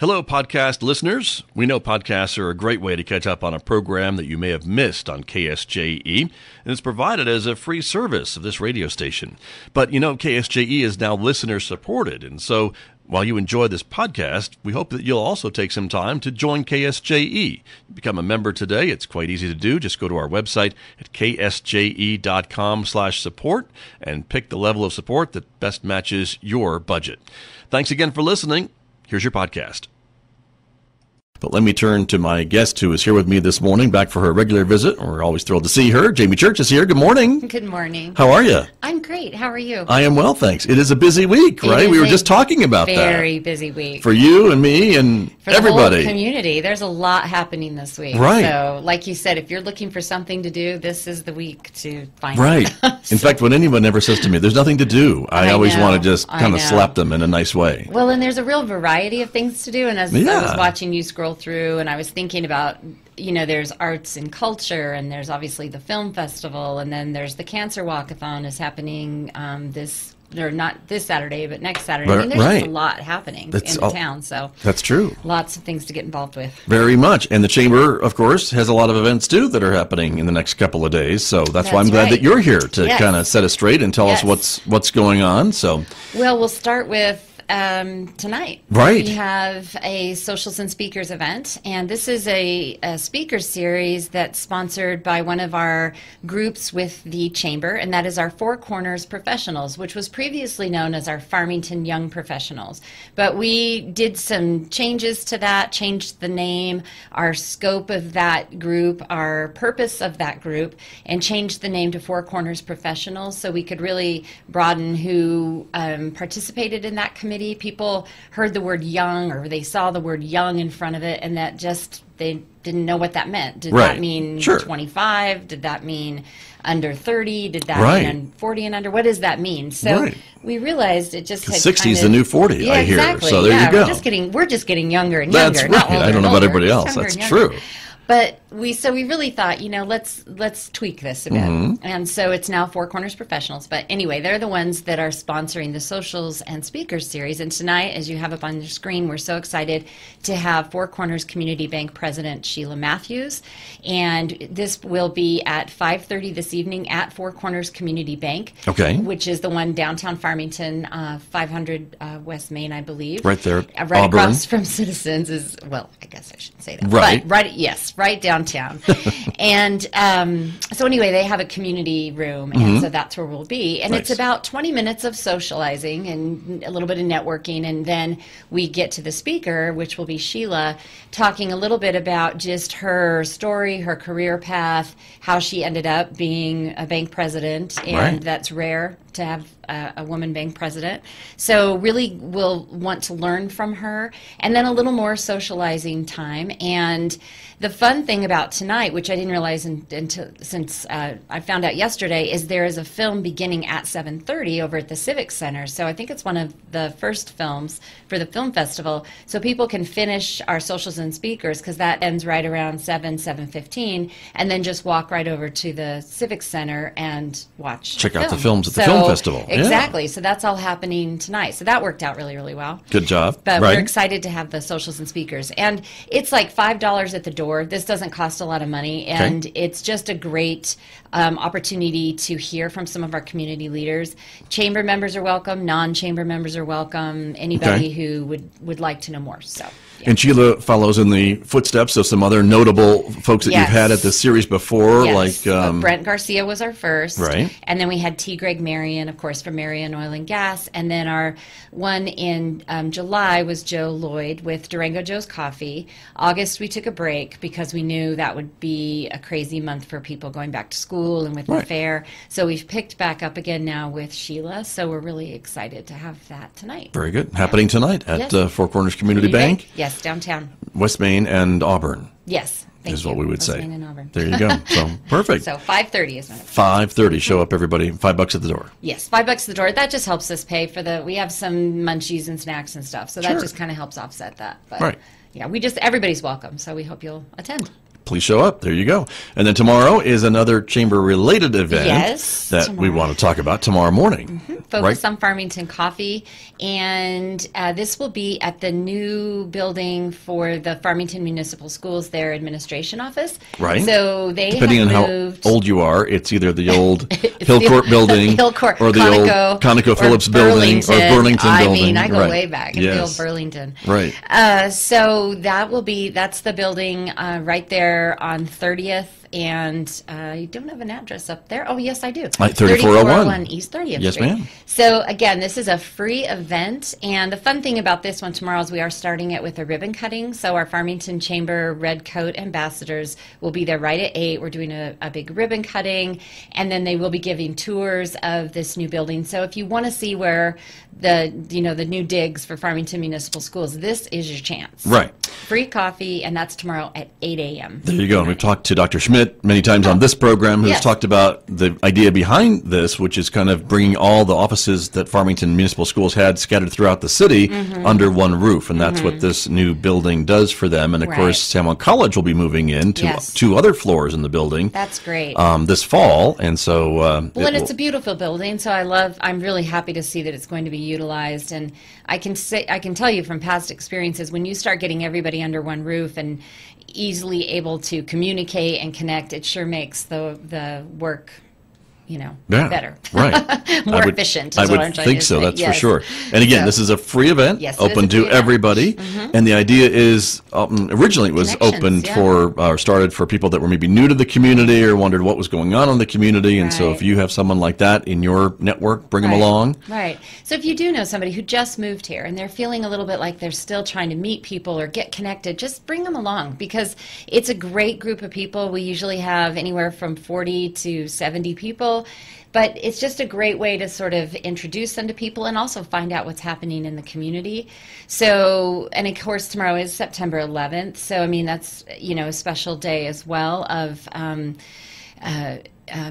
Hello, podcast listeners. We know podcasts are a great way to catch up on a program that you may have missed on KSJE, and it's provided as a free service of this radio station. But, you know, KSJE is now listener-supported, and so while you enjoy this podcast, we hope that you'll also take some time to join KSJE. Become a member today. It's quite easy to do. Just go to our website at ksje.com/support and pick the level of support that best matches your budget. Thanks again for listening. Here's your podcast. But let me turn to my guest who is here with me this morning, back for her regular visit. We're always thrilled to see her. Jamie Church is here. Good morning. Good morning. How are you? I'm great. How are you? I am well, thanks. It is a busy week, right? We were just talking about that. Very busy week. For you and me and for the everybody. Whole community. There's a lot happening this week. Right. So, like you said, if you're looking for something to do, this is the week to find Right. it. In fact, when anyone ever says to me, there's nothing to do, I always want to just kind of slap them in a nice way. Well, and there's a real variety of things to do. And as I was watching you scroll through, and I was thinking about, you know, there's arts and culture, and there's obviously the film festival, and then there's the cancer walkathon is happening not this Saturday, but next Saturday. I mean, there's just a lot happening in the town. So that's true. Lots of things to get involved with. Very much. And the Chamber, of course, has a lot of events, too, that are happening in the next couple of days. So that's why I'm glad that you're here to kind of set us straight and tell us what's going on. So, well, we'll start with tonight. Right. We have a Socials and Speakers event, and this is a speaker series that's sponsored by one of our groups with the Chamber, and that is our Four Corners Professionals, which was previously known as our Farmington Young Professionals. But we did some changes to that, changed the name, our scope of that group, our purpose of that group, and changed the name to Four Corners Professionals so we could really broaden who participated in that committee. People heard the word young, or they saw the word young in front of it, and that just, they didn't know what that meant. Did that mean 25? Did that mean under 30? Did that mean 40 and under? What does that mean? So we realized it just had 60 is the new 40, I hear. Exactly. So there you go. We're just getting younger and younger. That's right. I don't know about everybody else. That's true. But we really thought, you know, let's tweak this a bit. And so it's now Four Corners Professionals. But anyway, they're the ones that are sponsoring the Socials and Speakers series. And tonight, as you have up on your screen, we're so excited to have Four Corners Community Bank President Sheila Matthews. And this will be at 5:30 this evening at Four Corners Community Bank, which is the one downtown Farmington, 500 West Main, I believe. Right there, right across from Citizens is, well, I guess I shouldn't say that. But right downtown. And so anyway, they have a community room, and so that's where we'll be. And it's about 20 minutes of socializing and a little bit of networking, and then we get to the speaker, which will be Sheila, talking a little bit about just her story, her career path, how she ended up being a bank president, and that's rare to have a woman bank president. So really we'll want to learn from her, and then a little more socializing time. And the fun thing about tonight, which I didn't realize since I found out yesterday, is there is a film beginning at 7:30 over at the Civic Center. So I think it's one of the first films for the film festival. So people can finish our Socials and Speakers, because that ends right around 7:15, and then just walk right over to the Civic Center and check out the films at the film festival. Exactly. So that's all happening tonight. So that worked out really, really well. Good job. But we're excited to have the Socials and Speakers. And it's like $5 at the door. This doesn't cost a lot of money. And it's just a great opportunity to hear from some of our community leaders. Chamber members are welcome. Non-chamber members are welcome. Anybody who would like to know more. So. Yeah. And Sheila follows in the footsteps of some other notable folks that you've had at the series before, like Brent Garcia was our first, and then we had T. Greg Marion, of course, from Marion Oil and Gas, and then our one in July was Joe Lloyd with Durango Joe's Coffee. August we took a break because we knew that would be a crazy month for people going back to school and with the fair. So we've picked back up again now with Sheila. So we're really excited to have that tonight. Very good. Happening tonight at Four Corners Community Bank. Yes, downtown. West Main and Auburn. Yes. Is what we would say. Main and Auburn. There you go. So perfect. So 5:30 is when it's 5:30. Show up, everybody. $5 at the door. Yes, $5 at the door. That just helps us pay for we have some munchies and snacks and stuff. So that just kind of helps offset that. But yeah, everybody's welcome. So we hope you'll attend. please show up. There you go. And then tomorrow is another chamber-related event that we want to talk about tomorrow morning. Focus on Farmington Coffee. And this will be at the new building for the Farmington Municipal Schools, their administration office. Right. So they Depending on how old you are, it's either the old Hillcourt building or the old Conoco Phillips building or Burlington building. I mean, I go way back in the old Burlington. Right. So that's the building right there on 30th. And you don't have an address up there. Oh, yes, I do. 3401 East 30th Street. Yes, ma'am. So, again, this is a free event. And the fun thing about this one tomorrow is we are starting it with a ribbon cutting. So our Farmington Chamber Red Coat ambassadors will be there right at 8. We're doing a big ribbon cutting. And then they will be giving tours of this new building. So if you want to see where the new digs for Farmington Municipal Schools, this is your chance. Right. Free coffee, and that's tomorrow at 8 a.m. There you go. And we've talked to Dr. Schmidt many times on this program, who's talked about the idea behind this, which is kind of bringing all the offices that Farmington Municipal Schools had scattered throughout the city under one roof. And that's what this new building does for them. And, of course, San Juan College will be moving in to 2 other floors in the building. That's great. This fall. And so... and it's a beautiful building, so I'm really happy to see that it's going to be utilized. And I can tell you from past experiences, when you start getting everybody under one roof and easily able to communicate and connect, it sure makes the work, better. Right. More efficient. I would think so. That's for sure. And again, this is a free event, open to everybody. And the idea is, originally it was opened started for people that were maybe new to the community or wondered what was going on in the community. And so if you have someone like that in your network, bring them along. Right. So if you do know somebody who just moved here and they're feeling a little bit like they're still trying to meet people or get connected, just bring them along, because it's a great group of people. We usually have anywhere from 40 to 70 people. But it's just a great way to sort of introduce them to people and also find out what's happening in the community. So, and of course, tomorrow is September 11th. So, I mean, that's, a special day as well of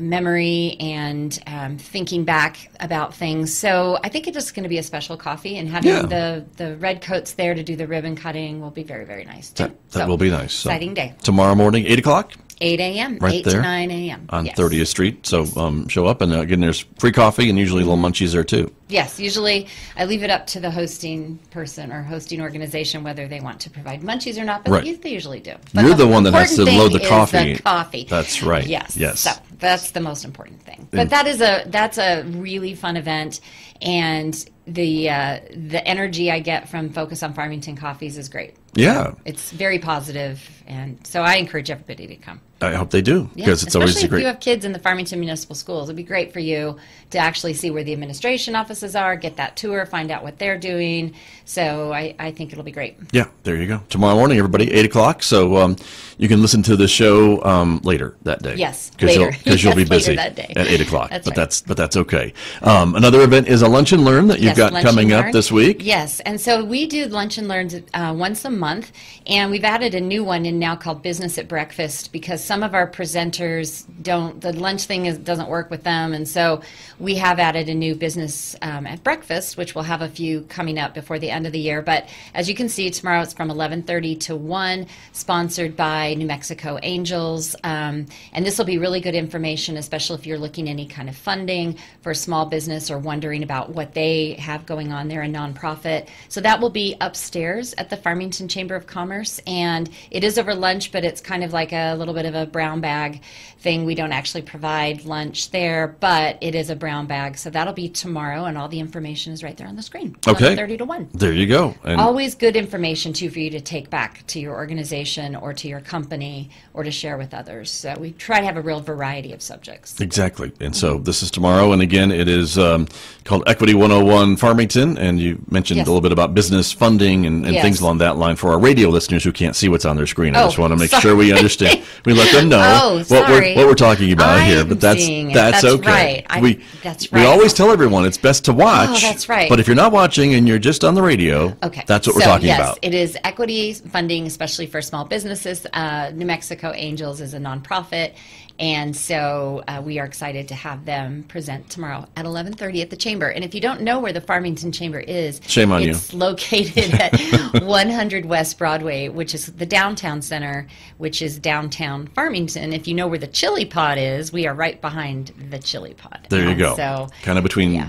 memory and thinking back about things. So I think it's just going to be a special coffee, and having the red coats there to do the ribbon cutting will be very, very nice, too. That will be nice. So, exciting day. Tomorrow morning, 8 o'clock? 8 a.m., right 8 there to 9 a.m. On 30th Street. So show up, and again, there's free coffee and usually little munchies there too. Yes, usually I leave it up to the hosting person or hosting organization whether they want to provide munchies or not, but they usually do. But you're the one that has to load the coffee. The coffee. That's right. Yes. So that's the most important thing. But that's a really fun event, and the energy I get from Focus on Farmington Coffees is great. Yeah. So it's very positive, and so I encourage everybody to come. I hope they do, because it's always great. Especially if you have kids in the Farmington Municipal Schools, it'd be great for you to actually see where the administration offices are, get that tour, find out what they're doing. So I think it'll be great. Yeah, there you go. Tomorrow morning, everybody, 8 o'clock. So you can listen to the show later that day. Yes, later. Because you'll be busy that day. at 8 o'clock. That's but that's okay. Another event is a Lunch and Learn that you've got coming up this week. Yes, and so we do Lunch and Learns once a month, and we've added a new one in now called Business at Breakfast, because some of our presenters the lunch thing doesn't work with them, and so we have added a new Business at Breakfast, which we'll have a few coming up before the end of the year. But as you can see, tomorrow it's from 11:30 to 1, sponsored by New Mexico Angels, and this will be really good information, especially if you're looking any kind of funding for a small business or wondering about what they have going on there, a nonprofit. So that will be upstairs at the Farmington Chamber of Commerce, and it is over lunch, but it's kind of like a little bit of a brown bag thing. We don't actually provide lunch there, but it is a brown bag. So that'll be tomorrow, and all the information is right there on the screen. Okay. 11:30 to 1. There you go. And always good information, too, for you to take back to your organization or to your company or to share with others. So we try to have a real variety of subjects. Exactly. And so this is tomorrow, and again, it is called Equity 101 Farmington, and you mentioned a little bit about business funding and things along that line for our radio listeners who can't see what's on their screen. I just want to make sure we understand. We let them know what we're talking about here, but that's okay. Right. That's right. We always tell everyone it's best to watch. Oh, that's right. But if you're not watching and you're just on the radio, that's what we're talking about. It is equity funding, especially for small businesses. New Mexico Angels is a nonprofit, And so we are excited to have them present tomorrow at 11:30 at the Chamber. And if you don't know where the Farmington Chamber is, shame on you. It's located at 100 West Broadway, which is the downtown center, which is downtown Farmington. If you know where the Chili Pod is, we are right behind the Chili Pod. There you go. So kind of between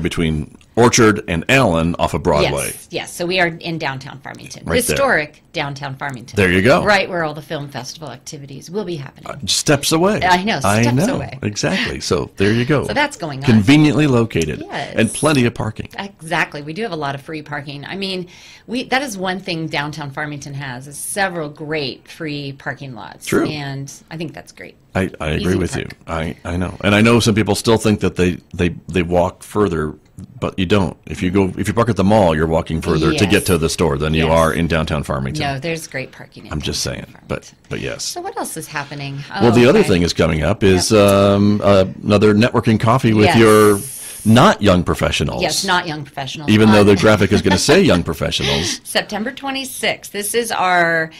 between Orchard and Allen off of Broadway. Yes. So we are in downtown Farmington, right historic there. Downtown Farmington. There you go. Right where all the film festival activities will be happening. Steps away. I know. Steps away. Exactly. So there you go. So that's going on. Conveniently located. Yes. And plenty of parking. Exactly. We do have a lot of free parking. I mean, that is one thing downtown Farmington has, is several great free parking lots. True. And I think that's great. I agree with you. I know. And I know some people still think that they walk further, but you don't. If you park at the mall, you're walking further to get to the store than you are in downtown Farmington. No, there's great parking. I'm just saying, but yes. So what else is happening? Well, the other thing is coming up is another networking coffee with your not young professionals. Yes, not young professionals. Even though the graphic is going to say young professionals. September 26th. This is our.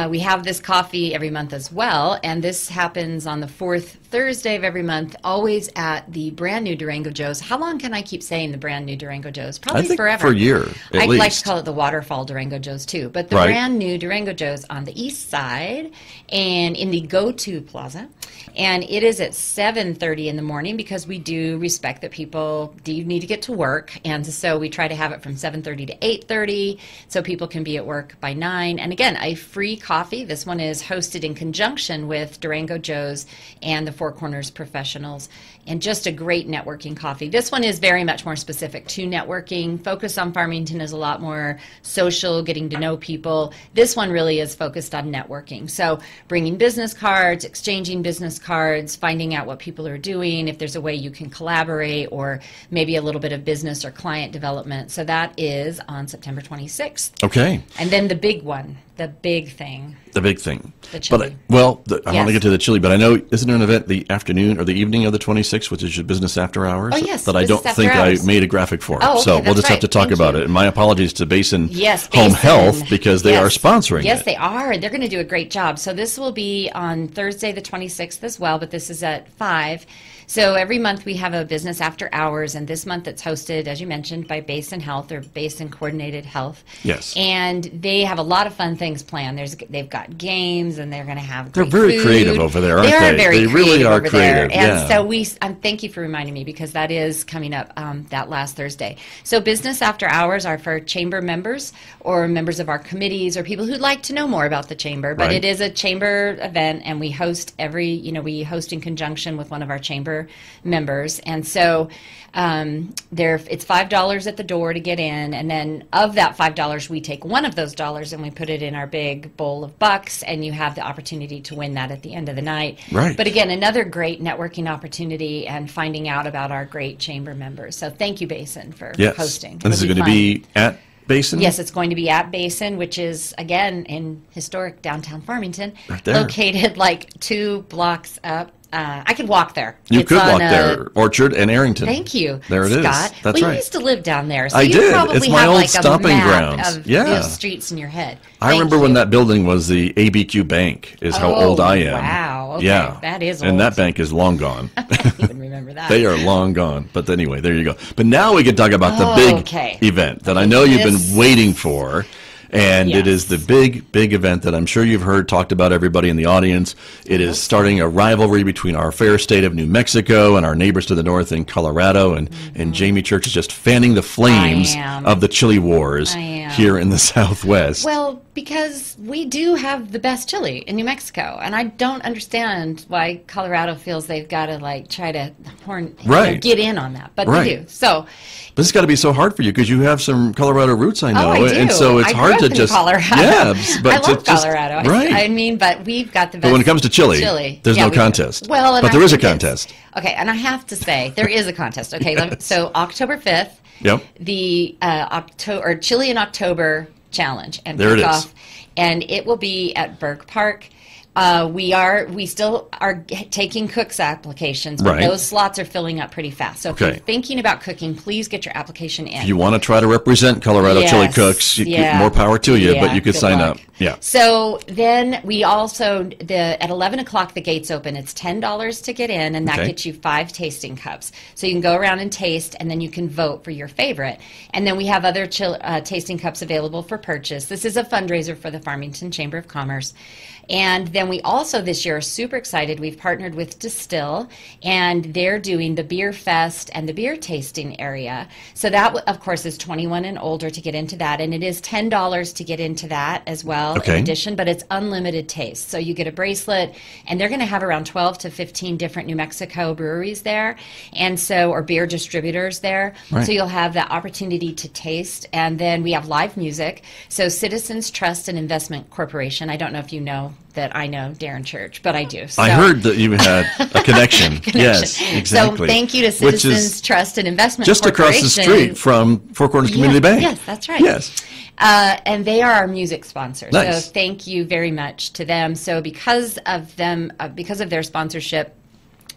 We have this coffee every month as well, and this happens on the fourth Thursday of every month, always at the brand new Durango Joe's. How long can I keep saying the brand new Durango Joe's? Probably I think forever. For a year, at I'd least. like to call it the Waterfall Durango Joe's too, but the brand new Durango Joe's on the east side and in the Go-To Plaza, and it is at 7:30 in the morning because we do respect that people do need to get to work, and so we try to have it from 7:30 to 8:30 so people can be at work by 9. And again, a free coffee. This one is hosted in conjunction with Durango Joe's and the Four Corners Professionals, and just a great networking coffee. This one is very much more specific to networking. Focus on Farmington is a lot more social, getting to know people. This one really is focused on networking. So bringing business cards, exchanging business cards, finding out what people are doing, if there's a way you can collaborate, or maybe a little bit of business or client development. So that is on September 26th. Okay. And then the big one, the big thing. The big thing. The chili. I want to get to the chili, but I know, isn't there an event the afternoon or the evening of the 26th, which is your business after hours? Oh, yes. That I don't think I made a graphic for. Oh, okay, so we'll just have to talk about it. And my apologies to Basin Home Health because they are sponsoring it. Yes, they are. They're going to do a great job. So this will be on Thursday the 26th as well, but this is at 5. So every month we have a business after hours, and this month it's hosted, as you mentioned, by Basin Health, or Basin Coordinated Health. Yes. And they have a lot of fun things planned. They've got games, and they're going to have They're very food. creative over there, aren't they? They are very creative. They really are over creative. There. And yeah. so thank you for reminding me, because that is coming up that last Thursday. So business after hours are for chamber members or members of our committees or people who'd like to know more about the chamber. But it is a chamber event, and we host we host in conjunction with one of our chamber members. And so it's $5 at the door to get in, and then of that $5 we take one of those dollars and we put it in our big bowl of bucks, and you have the opportunity to win that at the end of the night. Right. But again, another great networking opportunity and finding out about our great chamber members. So thank you, Basin, for hosting. And this is going to be at Basin? Yes, it's going to be at Basin, which is, again, in historic downtown Farmington, right there. Located like 2 blocks up. I could walk there. You could walk there. Orchard and Arrington. Thank you, there it Scott. is. That's right. You used to live down there, so I you did. probably It's my have old like stomping a map grounds. of Yeah. those streets in your head. I remember when that building was the ABQ Bank, is how old I am. Wow. Okay. Yeah. That is old. And that bank is long gone. I don't even remember that. They are long gone. But anyway, there you go. But now we can talk about the big event that I know you've been waiting for. And it is the big event that I'm sure you've heard talked about, everybody in the audience. It is starting a rivalry between our fair state of New Mexico and our neighbors to the north in Colorado. And Jamie Church is just fanning the flames of the chili wars here in the Southwest. Well, because we do have the best chili in New Mexico. And I don't understand why Colorado feels they've got to try to get in on that. But they do. So this has got to be so hard for you because you have some Colorado roots, I know. I do. And so it's hard to just Colorado. But I love Colorado. Right. I mean, but we've got the best. But when it comes to chili. There's no contest. Well, but there is a contest. Okay, and I have to say there is a contest. Okay, so October 5th. Yep. The Chili in October challenge and there kickoff, it is. and it will be at Burke Park. We still are taking cooks applications, but those slots are filling up pretty fast. So if you're thinking about cooking, please get your application in. If you want to try to represent Colorado chili cooks, more power to you, but you could sign up. Yeah. So then we also, at 11 o'clock, the gates open. It's $10 to get in, and that gets you 5 tasting cups. So you can go around and taste, and then you can vote for your favorite. And then we have other tasting cups available for purchase. This is a fundraiser for the Farmington Chamber of Commerce. And then we also this year are super excited. We've partnered with Distill, and they're doing the beer fest and the beer tasting area. So that, of course, is 21 and older to get into that. And it is $10 to get into that as well, in addition, but it's unlimited taste. So you get a bracelet, and they're going to have around 12 to 15 different New Mexico breweries there, and so, or beer distributors there. So you'll have the opportunity to taste. And then we have live music. So Citizens Trust and Investment Corporation, I don't know if you know that I know Darren Church, but I do. So. I heard that you had a connection. Yes, exactly. So thank you to Citizens Trust and Investment just Corporation. Just across the street from Four Corners Community Bank. Yes, that's right. Yes. And they are our music sponsor. Nice. So thank you very much to them. So because of them, because of their sponsorship,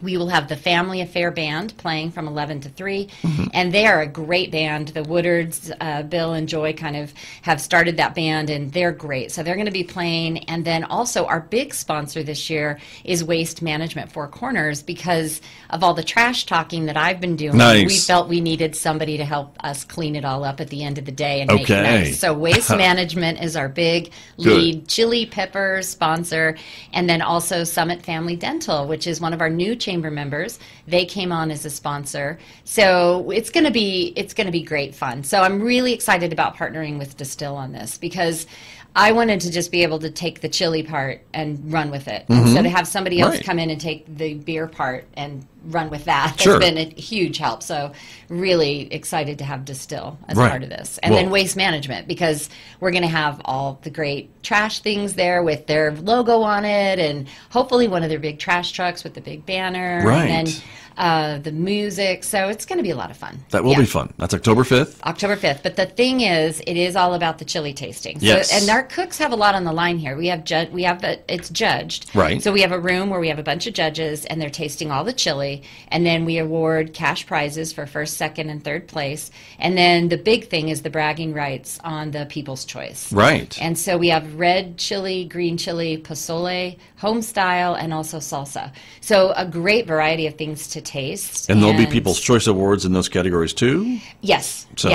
we will have the Family Affair Band playing from 11 to 3, and they are a great band. The Woodards, Bill and Joy, kind of have started that band, and they're great. So they're going to be playing. And then also our big sponsor this year is Waste Management Four Corners, because of all the trash talking that I've been doing. We felt we needed somebody to help us clean it all up at the end of the day and make it nice. So Waste Management is our big lead chili pepper sponsor, and then also Summit Family Dental, which is one of our new chamber members. They came on as a sponsor. So it's going to be great fun. So I'm really excited about partnering with Distill on this, because I wanted to just be able to take the chili part and run with it. And so to have somebody else come in and take the beer part and run with that has been a huge help. So really excited to have Distill as part of this. And then Waste Management, because we're going to have all the great trash things there with their logo on it, and hopefully one of their big trash trucks with the big banner. And then the music. So it's going to be a lot of fun. That will be fun. That's October 5th. October 5th. But the thing is, it is all about the chili tasting. Yes. So, and our cooks have a lot on the line here. It's judged. Right. So we have a room where we have a bunch of judges, and they're tasting all the chili. And then we award cash prizes for first, second, and third place. And then the big thing is the bragging rights on the People's Choice. Right. And so we have red chili, green chili, pozole, home style, and also salsa. So a great variety of things to taste. And there'll be People's Choice Awards in those categories too? Yes. So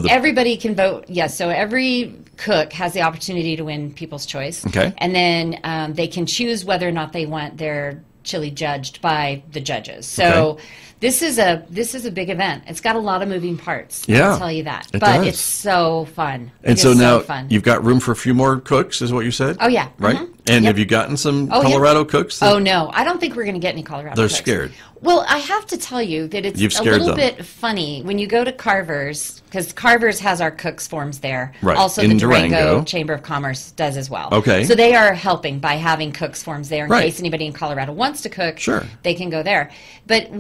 everybody can vote. Yes. So every cook has the opportunity to win People's Choice. Okay. And then they can choose whether or not they want their chili judged by the judges. So this is a big event. It's got a lot of moving parts. I'll tell you that. But it's so fun. And so now you've got room for a few more cooks, is what you said? Oh yeah. Right? And have you gotten some Colorado cooks? Oh no, I don't think we're going to get any Colorado They're cooks. scared. Well, I have to tell you that it's a little bit funny when you go to Carver's, because Carver's has our cooks forms there. Right. Also, in the Durango Chamber of Commerce does as well. Okay. So they are helping by having cooks forms there in case anybody in Colorado wants to cook. Sure. They can go there. But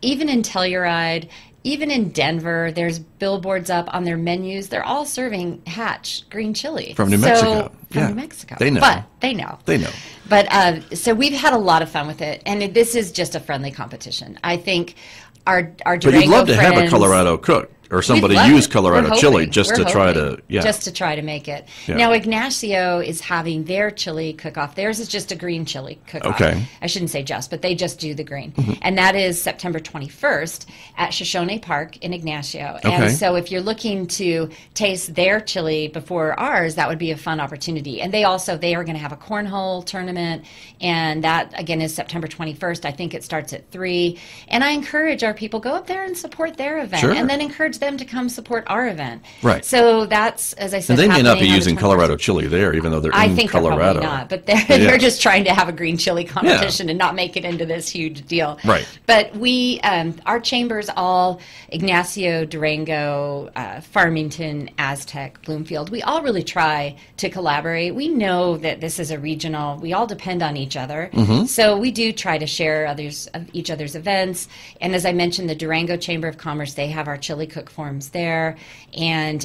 even in Telluride, even in Denver, there's billboards up on their menus. They're all serving Hatch green chili. From New Mexico. From New Mexico. They know. But they know. They know. But so we've had a lot of fun with it. And this is just a friendly competition. I think our Durango But you'd love to friends, have a Colorado cook. Or somebody use Colorado chili just to try to make it. Yeah. Now Ignacio is having their chili cook-off. Theirs is just a green chili cook-off. Okay. I shouldn't say just, but they just do the green. And that is September 21st at Shoshone Park in Ignacio. And so if you're looking to taste their chili before ours, that would be a fun opportunity. And they are going to have a cornhole tournament, and that again is September 21st. I think it starts at 3. And I encourage our people, go up there and support their event, and then encourage them to come support our event. Right. So that's, as I said, and they may not be using Colorado chili there, even though they're in Colorado. They're probably not, but they're just trying to have a green chili competition and not make it into this huge deal. Right. But we, our chambers, all Ignacio, Durango, Farmington, Aztec, Bloomfield, we all really try to collaborate. We know that this is a regional, we all depend on each other. So we do try to share each other's events. And as I mentioned, the Durango Chamber of Commerce, they have our chili cook cook forums there. And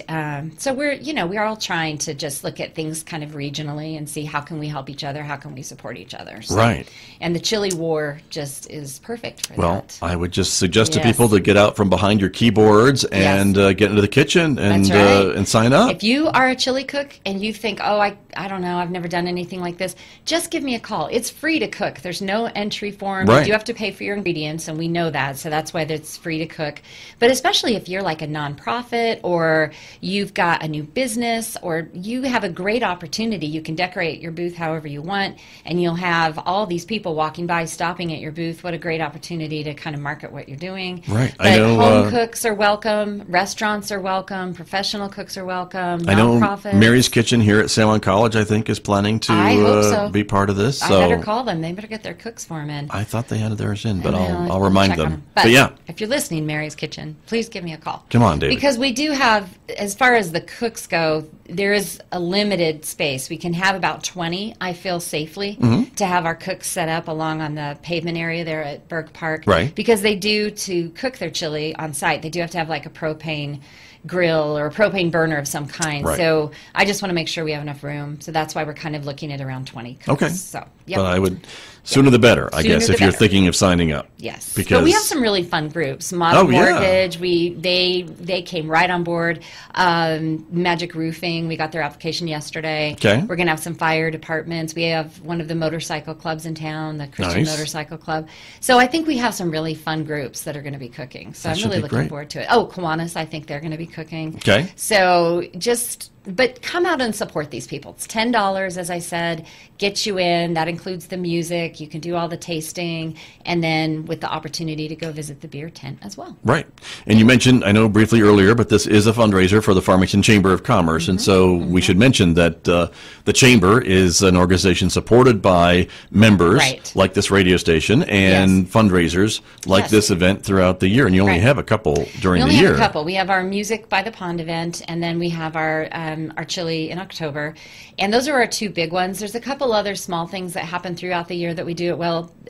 so we're all trying to just look at things kind of regionally and see how can we help each other, how can we support each other. So, right. And the chili war just is perfect for that. Well, I would just suggest to people to get out from behind your keyboards and get into the kitchen and sign up. If you are a chili cook and you think, oh, I don't know, I've never done anything like this, just give me a call. It's free to cook. There's no entry form. Right. You do have to pay for your ingredients, and we know that, so that's why it's free to cook. But especially if you're like a nonprofit, or you've got a new business, or you have a great opportunity, you can decorate your booth however you want, and you'll have all these people walking by, stopping at your booth. What a great opportunity to kind of market what you're doing. Right. But I know home cooks are welcome, restaurants are welcome, professional cooks are welcome, nonprofits. I know Mary's Kitchen here at San Juan College, I think, is planning to be part of this. So I better call them. They better get their cooks form in. I thought they had theirs in, but I'll remind them. But yeah, if you're listening, Mary's Kitchen, please give me a call. Come on, David. Because we do have, as far as the cooks go, there is a limited space. We can have about 20, I feel, safely to have our cooks set up along on the pavement area there at Burke Park. Right. Because they do, to cook their chili on site, they do have to have like a propane grill or a propane burner of some kind. Right. So I just want to make sure we have enough room. So that's why we're kind of looking at around 20 cooks. Okay. So, but I would, sooner the better, I guess, if you're thinking of signing up. Yes. Because but we have some really fun groups. Modern Mortgage, they came right on board. Magic Roofing, we got their application yesterday. Okay. We're going to have some fire departments. We have one of the motorcycle clubs in town, the Christian Motorcycle Club. So I think we have some really fun groups that are going to be cooking. So I'm really looking forward to it. Oh, Kiwanis, I think they're going to be cooking. Okay. So but come out and support these people. It's $10, as I said, get you in. That includes the music. You can do all the tasting, and then with the opportunity to go visit the beer tent as well. Right. And you mentioned, I know briefly earlier, but this is a fundraiser for the Farmington Chamber of Commerce, and so we should mention that the Chamber is an organization supported by members like this radio station and fundraisers like this event throughout the year, and you only have a couple during the year. We only have a couple. We have our Music by the Pond event, and then we have our chili in October, and those are our two big ones. There's a couple other small things that happen throughout the year that we do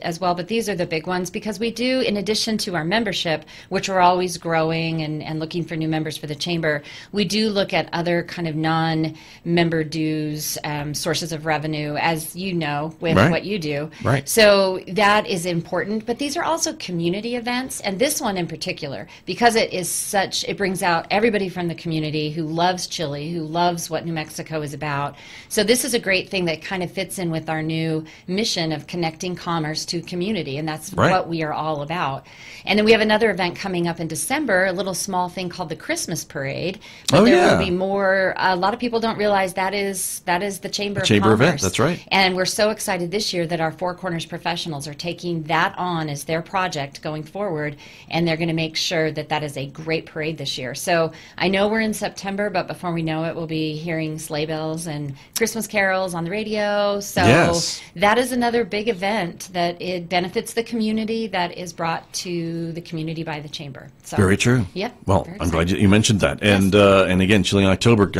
as well, but these are the big ones because we do, in addition to our membership, which we're always growing and looking for new members for the Chamber, we do look at other kind of non-member dues, sources of revenue, as you know, with what you do. Right. So that is important, but these are also community events, and this one in particular, because it brings out everybody from the community who loves chili, who loves what New Mexico is about. So this is a great thing that kind of fits in with our new mission of connecting commerce to community, and that's what we are all about. And then we have another event coming up in December, a little small thing called the Christmas Parade. But there will be more. A lot of people don't realize that is the Chamber of Commerce event. That's right. And we're so excited this year that our Four Corners professionals are taking that on as their project going forward, and they're going to make sure that is a great parade this year. So I know we're in September, but before we know it, we'll be hearing sleigh bells and Christmas carols on the radio. So that is another big event that it benefits the community, that is brought to the community by the Chamber. So, very true. Yep. Well, I'm glad you mentioned that. And and again, Chili in October,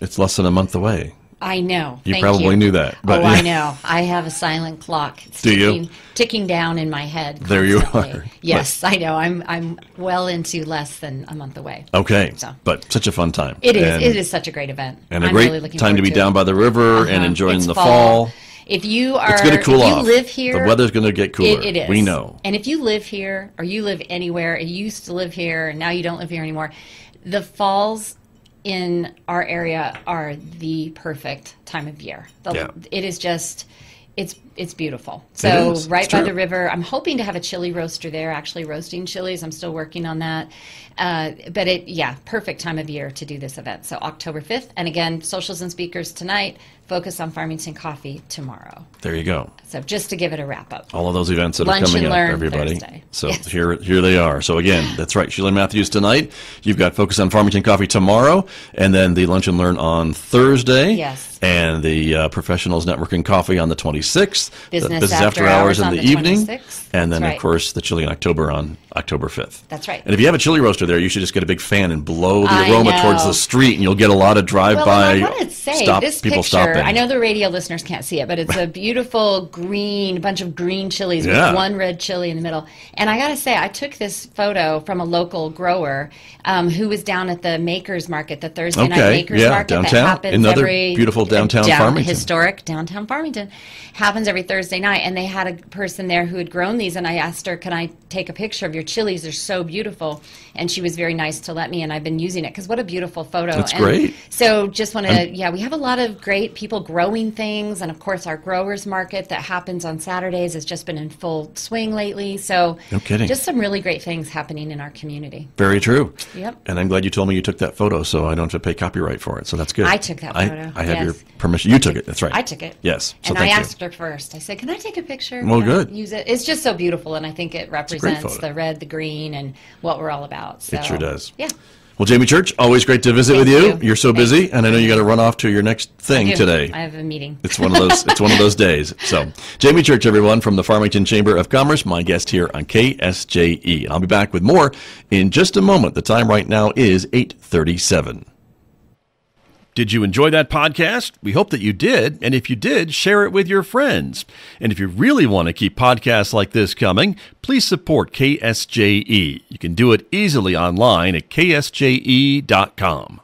it's less than a month away. I know. You probably knew that. But I know. I have a silent clock. It's ticking down in my head constantly. There you are. Yes, I know. I'm well into less than a month away. Okay. But such a fun time. It is. It is such a great event. And a great time to be down by the river and enjoying the fall. If you are, it's going to cool off. You live here, the weather's going to get cooler. It is. We know. And if you live here, or you live anywhere, and you used to live here, and now you don't live here anymore, the falls in our area are the perfect time of year. It is just, it's beautiful. So right by the river, I'm hoping to have a chili roaster there, actually roasting chilies. I'm still working on that. But perfect time of year to do this event. So October 5th. And again, socials and speakers tonight, focus on Farmington Coffee tomorrow. There you go. So just to give it a wrap up. All of those events that are coming up, everybody. Thursday. So here they are. So again, that's right. Sheila Matthews tonight. You've got Focus on Farmington Coffee tomorrow, and then the Lunch and Learn on Thursday. Yes. And the Professionals Networking Coffee on the 26th. Business After Hours in the evening. 26th. And then, of course, the Chili in October on October 5th. That's right. And if you have a chili roaster there, you should just get a big fan and blow the aroma towards the street, and you'll get a lot of drive-by I wanted to say, this people picture I know the radio listeners can't see it, but it's a beautiful bunch of green chilies with one red chili in the middle. And I got to say, I took this photo from a local grower who was down at the Makers Market, the Thursday night Makers Market downtown. that happens Beautiful downtown Farmington. Historic downtown Farmington. Happens every Thursday night. And they had a person there who had grown these, and I asked her, can I take a picture of your chilies? They're so beautiful. And she was very nice to let me, and I've been using it because what a beautiful photo. That's great. So just want to, we have a lot of great people growing things, and of course our growers market that happens on Saturdays has just been in full swing lately. So no kidding. Just some really great things happening in our community. Very true. Yep. And I'm glad you told me you took that photo, so I don't have to pay copyright for it. So that's good. I took that photo. I have your permission. You took it. That's right. I took it. Yes. So and I asked her first. I said, can I take a picture? Well, good. Use it. It's just so beautiful, and I think it represents the red, the green, and what we're all about. So, it sure does. Yeah. Well, Jamie Church, always great to visit with you. You're so busy, and I know you got to run off to your next thing today. I have a meeting. It's one of those. It's one of those days. So, Jamie Church, everyone, from the Farmington Chamber of Commerce, my guest here on KSJE. And I'll be back with more in just a moment. The time right now is 8:37. Did you enjoy that podcast? We hope that you did. And if you did, share it with your friends. And if you really want to keep podcasts like this coming, please support KSJE. You can do it easily online at ksje.com.